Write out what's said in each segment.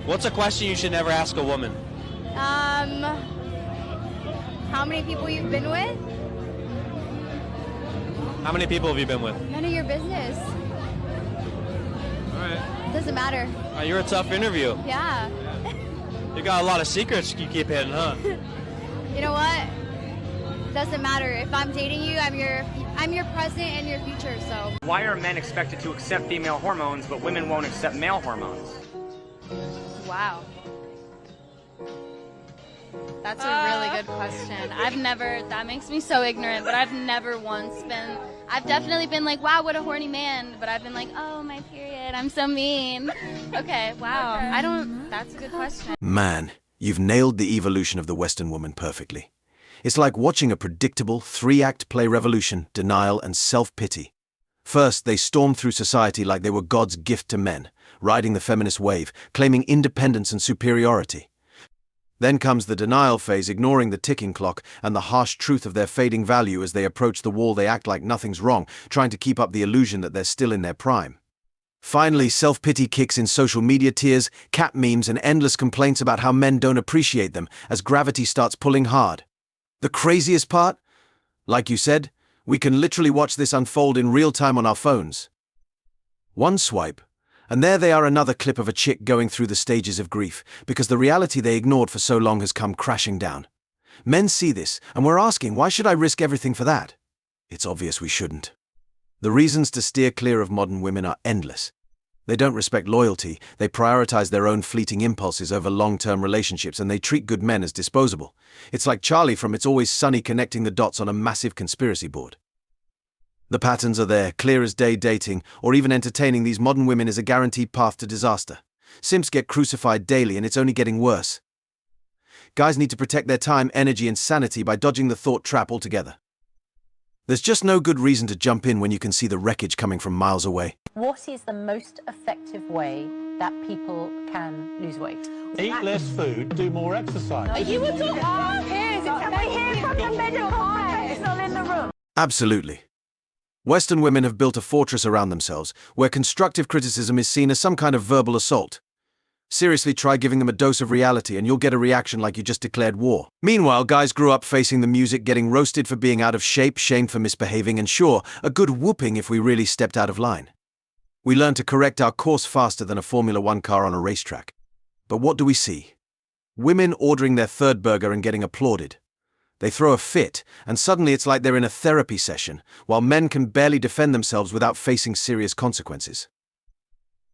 What's a question you should never ask a woman? How many people you've been with? How many people have you been with? None of your business. All right. Doesn't matter. You're a tough interview. Yeah. You got a lot of secrets you keep hidden, huh? You know what? Doesn't matter. If I'm dating you, I'm your present and your future, so. Why are men expected to accept female hormones, but women won't accept male hormones? Wow. That's a really good question. That makes me so ignorant, but I've definitely been like, wow, what a horny man, but I've been like, oh, my period, I'm so mean. Okay, wow. That's a good question. Man, you've nailed the evolution of the Western woman perfectly. It's like watching a predictable three-act play revolution, denial and self-pity. First, they stormed through society like they were God's gift to men, riding the feminist wave, claiming independence and superiority. Then comes the denial phase, ignoring the ticking clock and the harsh truth of their fading value. As they approach the wall, they act like nothing's wrong, trying to keep up the illusion that they're still in their prime. Finally, self-pity kicks in: social media tears, cat memes, and endless complaints about how men don't appreciate them as gravity starts pulling hard. The craziest part? Like you said, we can literally watch this unfold in real time on our phones. One swipe, and there they are, another clip of a chick going through the stages of grief, because the reality they ignored for so long has come crashing down. Men see this, and we're asking, why should I risk everything for that? It's obvious we shouldn't. The reasons to steer clear of modern women are endless. They don't respect loyalty, they prioritize their own fleeting impulses over long-term relationships, and they treat good men as disposable. It's like Charlie from It's Always Sunny connecting the dots on a massive conspiracy board. The patterns are there, clear as day. Dating, or even entertaining these modern women, is a guaranteed path to disaster. Simps get crucified daily, and it's only getting worse. Guys need to protect their time, energy, and sanity by dodging the thought trap altogether. There's just no good reason to jump in when you can see the wreckage coming from miles away. What is the most effective way that people can lose weight? Eat less food, do more exercise. You were talking about peers. Can we hear from the middle part? It's not in the room. Absolutely. Western women have built a fortress around themselves, where constructive criticism is seen as some kind of verbal assault. Seriously, try giving them a dose of reality and you'll get a reaction like you just declared war. Meanwhile, guys grew up facing the music, getting roasted for being out of shape, shamed for misbehaving, and sure, a good whooping if we really stepped out of line. We learn to correct our course faster than a Formula One car on a racetrack. But what do we see? Women ordering their third burger and getting applauded. They throw a fit, and suddenly it's like they're in a therapy session, while men can barely defend themselves without facing serious consequences.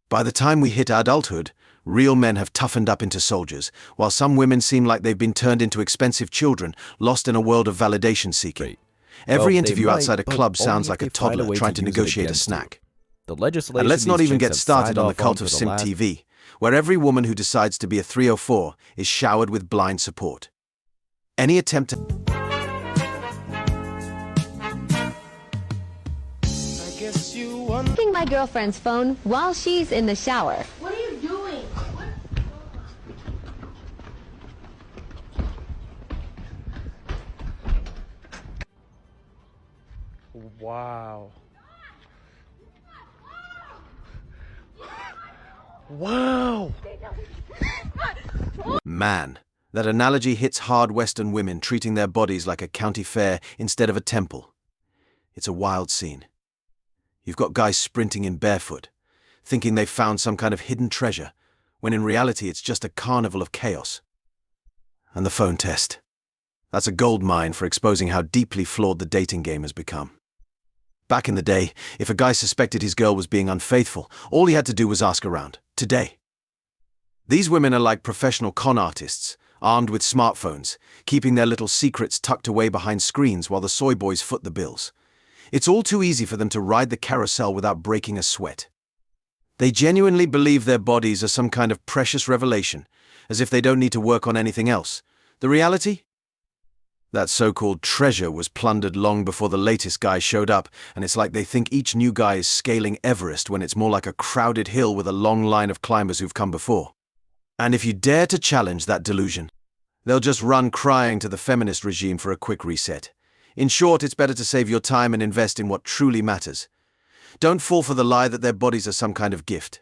By the time we hit adulthood, real men have toughened up into soldiers, while some women seem like they've been turned into expensive children, lost in a world of validation seeking. Every interview outside a club sounds like a toddler trying to negotiate a snack. And let's not even get started on the cult of Simp TV, where every woman who decides to be a 304 is showered with blind support. Any attempt to... Taking my girlfriend's phone while she's in the shower. What are you doing? Wow. Wow. Man, that analogy hits hard. Western women treating their bodies like a county fair instead of a temple. It's a wild scene. You've got guys sprinting in barefoot, thinking they've found some kind of hidden treasure, when in reality it's just a carnival of chaos. And the phone test. That's a gold mine for exposing how deeply flawed the dating game has become. Back in the day, if a guy suspected his girl was being unfaithful, all he had to do was ask around. Today, these women are like professional con artists, armed with smartphones, keeping their little secrets tucked away behind screens while the soy boys foot the bills. It's all too easy for them to ride the carousel without breaking a sweat. They genuinely believe their bodies are some kind of precious revelation, as if they don't need to work on anything else. The reality? That so-called treasure was plundered long before the latest guy showed up, and it's like they think each new guy is scaling Everest when it's more like a crowded hill with a long line of climbers who've come before. And if you dare to challenge that delusion, they'll just run crying to the feminist regime for a quick reset. In short, it's better to save your time and invest in what truly matters. Don't fall for the lie that their bodies are some kind of gift.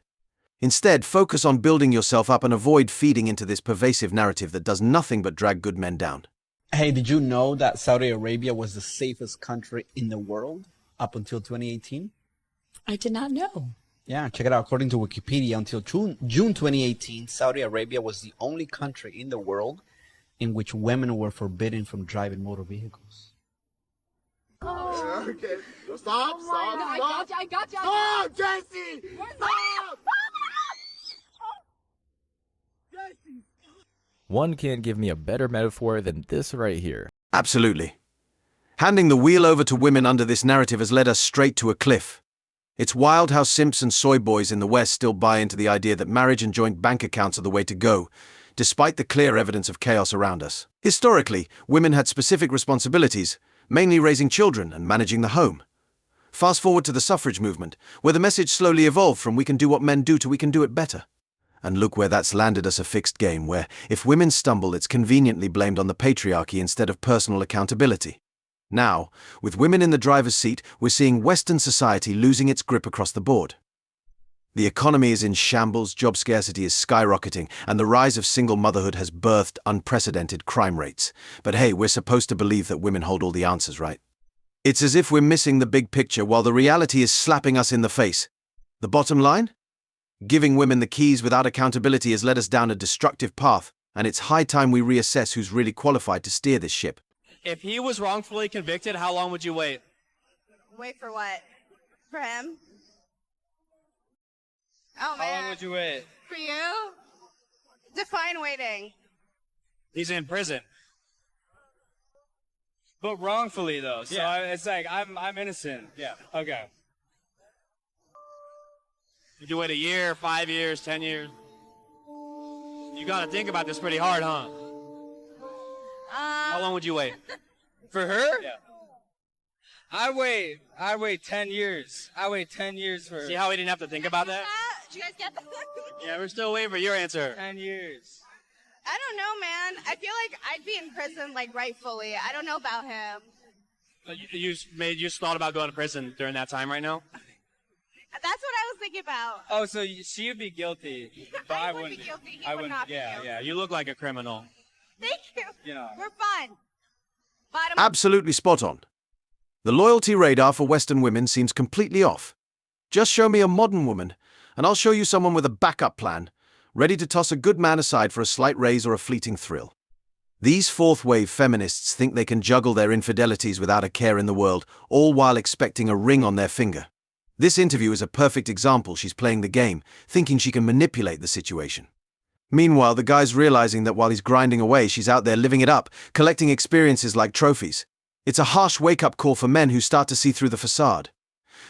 Instead, focus on building yourself up and avoid feeding into this pervasive narrative that does nothing but drag good men down. Hey, did you know that Saudi Arabia was the safest country in the world up until 2018? I did not know. Yeah, check it out. According to Wikipedia, until June 2018, Saudi Arabia was the only country in the world in which women were forbidden from driving motor vehicles. Oh. Okay. Stop, oh stop, no, stop. I got you. Stop, Jesse! Stop! Jesse! One can't give me a better metaphor than this right here. Absolutely. Handing the wheel over to women under this narrative has led us straight to a cliff. It's wild how simps and soy boys in the West still buy into the idea that marriage and joint bank accounts are the way to go, despite the clear evidence of chaos around us. Historically, women had specific responsibilities, mainly raising children and managing the home. Fast forward to the suffrage movement, where the message slowly evolved from we can do what men do to we can do it better. And look where that's landed us, a fixed game where, if women stumble, it's conveniently blamed on the patriarchy instead of personal accountability. Now, with women in the driver's seat, we're seeing Western society losing its grip across the board. The economy is in shambles, job scarcity is skyrocketing, and the rise of single motherhood has birthed unprecedented crime rates. But hey, we're supposed to believe that women hold all the answers, right? It's as if we're missing the big picture while the reality is slapping us in the face. The bottom line? Giving women the keys without accountability has led us down a destructive path, and it's high time we reassess who's really qualified to steer this ship. If he was wrongfully convicted, how long would you wait? Wait for what? For him? Oh, man. How long would you wait? For you? Define waiting. He's in prison. But wrongfully, though. So it's like, I'm innocent. Yeah. Okay. Would you wait a year, 5 years, 10 years? You gotta think about this pretty hard, huh? How long would you wait? For her? Yeah. I wait 10 years. I wait 10 years for her. See how we didn't have to think about that? Did you guys get that? Yeah, we're still waiting for your answer. 10 years. I don't know, man. I feel like I'd be in prison, like, rightfully. I don't know about him. You just thought about going to prison during that time right now? That's what I was thinking about. Oh, so she would be guilty, but I wouldn't. Be guilty. He I would wouldn't. not be guilty. Yeah. You look like a criminal. Thank you. You know. We're fun. Bottom. Absolutely spot on. The loyalty radar for Western women seems completely off. Just show me a modern woman, and I'll show you someone with a backup plan, ready to toss a good man aside for a slight raise or a fleeting thrill. These fourth-wave feminists think they can juggle their infidelities without a care in the world, all while expecting a ring on their finger. This interview is a perfect example. She's playing the game, thinking she can manipulate the situation. Meanwhile, the guy's realizing that while he's grinding away, she's out there living it up, collecting experiences like trophies. It's a harsh wake-up call for men who start to see through the facade.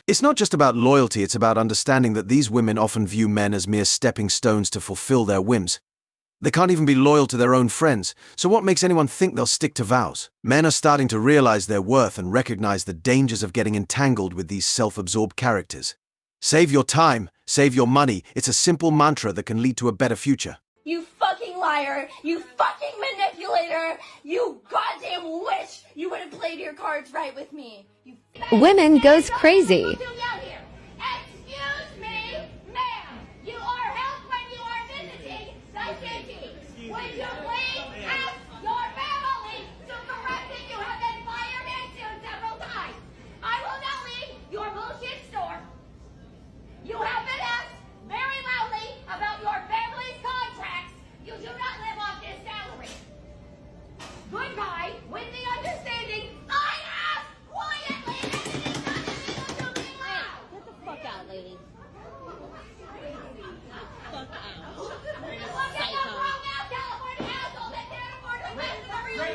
It's not just about loyalty, it's about understanding that these women often view men as mere stepping stones to fulfill their whims. They can't even be loyal to their own friends, so what makes anyone think they'll stick to vows? Men are starting to realize their worth and recognize the dangers of getting entangled with these self-absorbed characters. Save your time, save your money. It's a simple mantra that can lead to a better future. You fucking liar! You fucking manipulator! You goddamn wish you would have played your cards right with me! You Women goes crazy. Excuse me, ma'am! You are helped when you are visiting the city! Would you please ask your family to correct it? You have been fired and sued several times! I will now leave your bullshit store! You have been asked very loudly about your family's contracts. You do not live off this salary. Goodbye, with the understanding I ask quietly and it is not illegal to be loud. Get the fuck out, lady. Fuck out. Look at the broke out California asshole that can't afford to rent for you.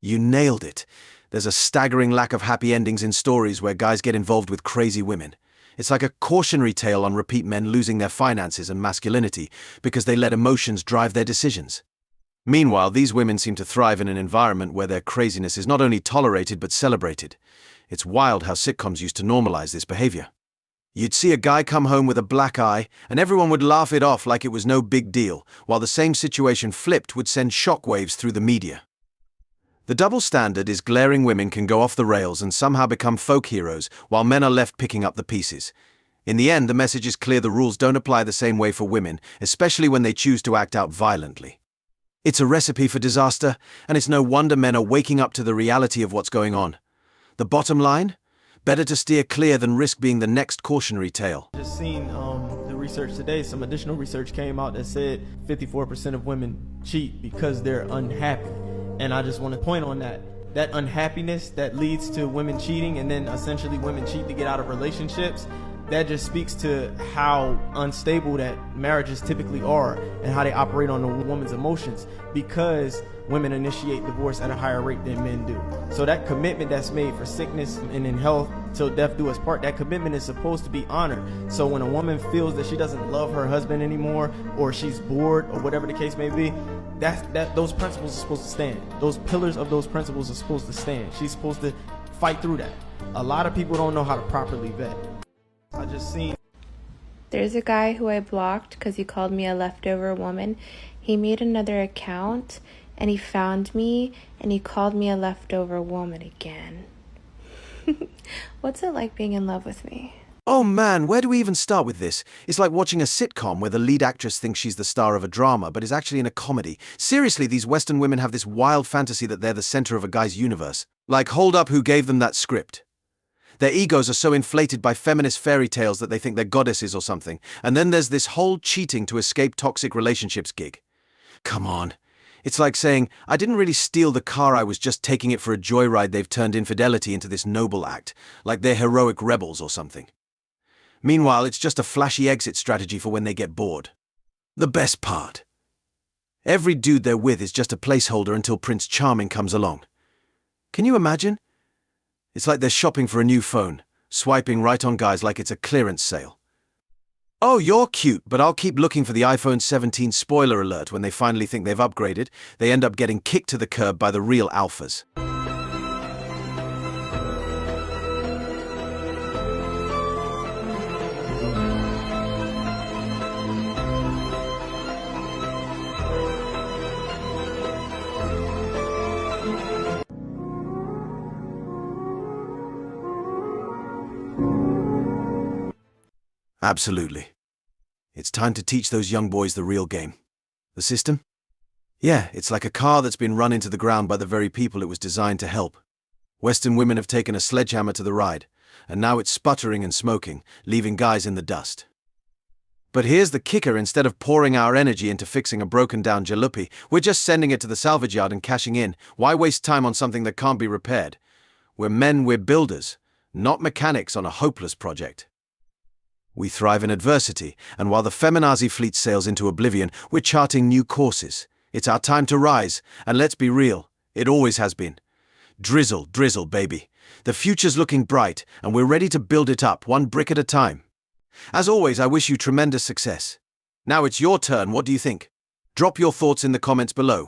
You nailed it. There's a staggering lack of happy endings in stories where guys get involved with crazy women. It's like a cautionary tale on repeat, men losing their finances and masculinity because they let emotions drive their decisions. Meanwhile, these women seem to thrive in an environment where their craziness is not only tolerated but celebrated. It's wild how sitcoms used to normalize this behavior. You'd see a guy come home with a black eye, and everyone would laugh it off like it was no big deal, while the same situation flipped would send shockwaves through the media. The double standard is glaring. Women can go off the rails and somehow become folk heroes, while men are left picking up the pieces. In the end, the message is clear: the rules don't apply the same way for women, especially when they choose to act out violently. It's a recipe for disaster, and it's no wonder men are waking up to the reality of what's going on. The bottom line? Better to steer clear than risk being the next cautionary tale. Just seen the research today. Some additional research came out that said 54% of women cheat because they're unhappy. And I just want to point on that unhappiness that leads to women cheating, and then essentially women cheat to get out of relationships. That just speaks to how unstable that marriages typically are and how they operate on a woman's emotions, because women initiate divorce at a higher rate than men do. So that commitment that's made for sickness and in health till death do us part, that commitment is supposed to be honored. So when a woman feels that she doesn't love her husband anymore, or she's bored, or whatever the case may be, those principles are supposed to stand. Those pillars of those principles are supposed to stand. She's supposed to fight through that. A lot of people don't know how to properly vet. I just seen. There's a guy who I blocked because he called me a leftover woman. He made another account and he found me and he called me a leftover woman again. What's it like being in love with me? Oh man, where do we even start with this? It's like watching a sitcom where the lead actress thinks she's the star of a drama, but is actually in a comedy. Seriously, these Western women have this wild fantasy that they're the center of a guy's universe. Like, hold up, who gave them that script? Their egos are so inflated by feminist fairy tales that they think they're goddesses or something. And then there's this whole cheating to escape toxic relationships gig. Come on. It's like saying, I didn't really steal the car, I was just taking it for a joyride. They've turned infidelity into this noble act, like they're heroic rebels or something. Meanwhile, it's just a flashy exit strategy for when they get bored. The best part. Every dude they're with is just a placeholder until Prince Charming comes along. Can you imagine? It's like they're shopping for a new phone, swiping right on guys like it's a clearance sale. Oh, you're cute, but I'll keep looking for the iPhone 17. Spoiler alert, when they finally think they've upgraded, they end up getting kicked to the curb by the real alphas. Absolutely. It's time to teach those young boys the real game. The system? Yeah, it's like a car that's been run into the ground by the very people it was designed to help. Western women have taken a sledgehammer to the ride, and now it's sputtering and smoking, leaving guys in the dust. But here's the kicker: instead of pouring our energy into fixing a broken-down jalopy, we're just sending it to the salvage yard and cashing in. Why waste time on something that can't be repaired? We're men, we're builders, not mechanics on a hopeless project. We thrive in adversity, and while the feminazi fleet sails into oblivion, we're charting new courses. It's our time to rise, and let's be real, it always has been. Drizzle, drizzle, baby. The future's looking bright, and we're ready to build it up, one brick at a time. As always, I wish you tremendous success. Now it's your turn, what do you think? Drop your thoughts in the comments below.